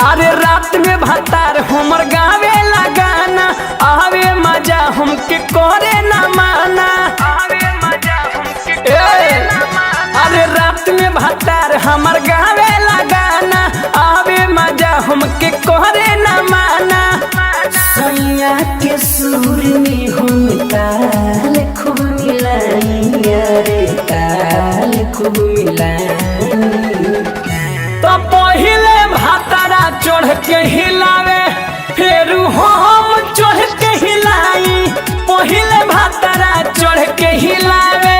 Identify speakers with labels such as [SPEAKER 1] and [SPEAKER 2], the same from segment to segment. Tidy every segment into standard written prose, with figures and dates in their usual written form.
[SPEAKER 1] अरे रात में भातार हमर गावे लगाना आवे मजा हमके करे ना माना। अरे रात में भातार हमर गावे लगाना आवे मजा हमके करे ना माना। सैया के सुर में हम ताल खूब मिलाई, अरे ताल खूब मिलाई। तो पहिले भातारा चढ़ के हिलावे फिर हम चढ़ के हिलाई। पहिले भातारा चढ़ के हिलावे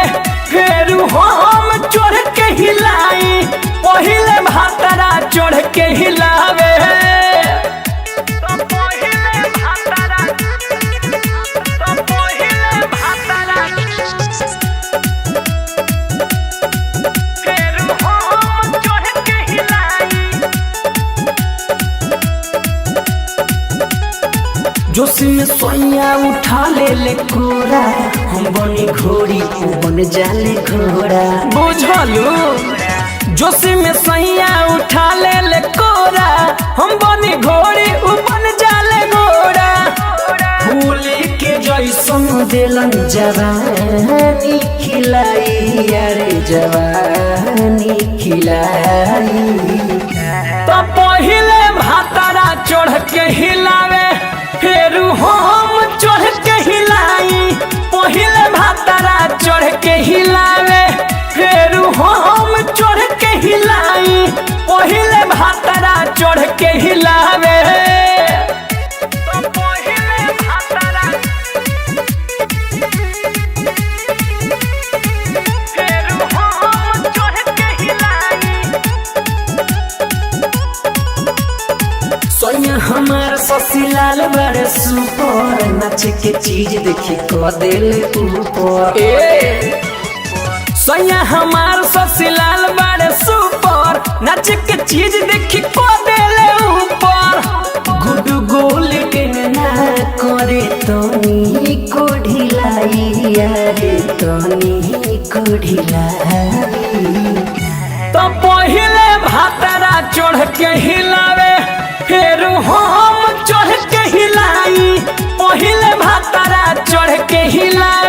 [SPEAKER 1] फिर हम चढ़ के हिलाई। पहिले भातारा चढ़ के हिलावे। जोश में सोया उठा ले कोरा, हम बनी घोड़ी उ बन जाले घोड़ा। बुझलू जोश में सोया उठा ले कोरा, हम बनी घोड़ी उ बन जाले घोड़ा। फूल के जैसन देलन जवानी खिलाई, अरे जवानी खिलाई। तो पहिले भातारा चढ़ के हिलावे फिर हम चढ़ के हिलाई। पहिले भातारा चढ़ के हिलावे फिर हम चढ़ के हिलाई। पहिले भातारा चढ़ के हिलावे। सोया हमार ससीलाल बड़े सुपर, नाच के चीज देखी को दिल ऊपर। सोया हमार ससीलाल बड़े सुपर, नाच के चीज देखी को दिल ऊपर। गुड गोल के ना करे तनी को ढिलाई, अरे तनी को ढिलाई। तो पहिले भातारा चढ़ के हिलावे फिर हम चढ़ के हिलाई। पहिले भातारा चढ़ के हिलाई।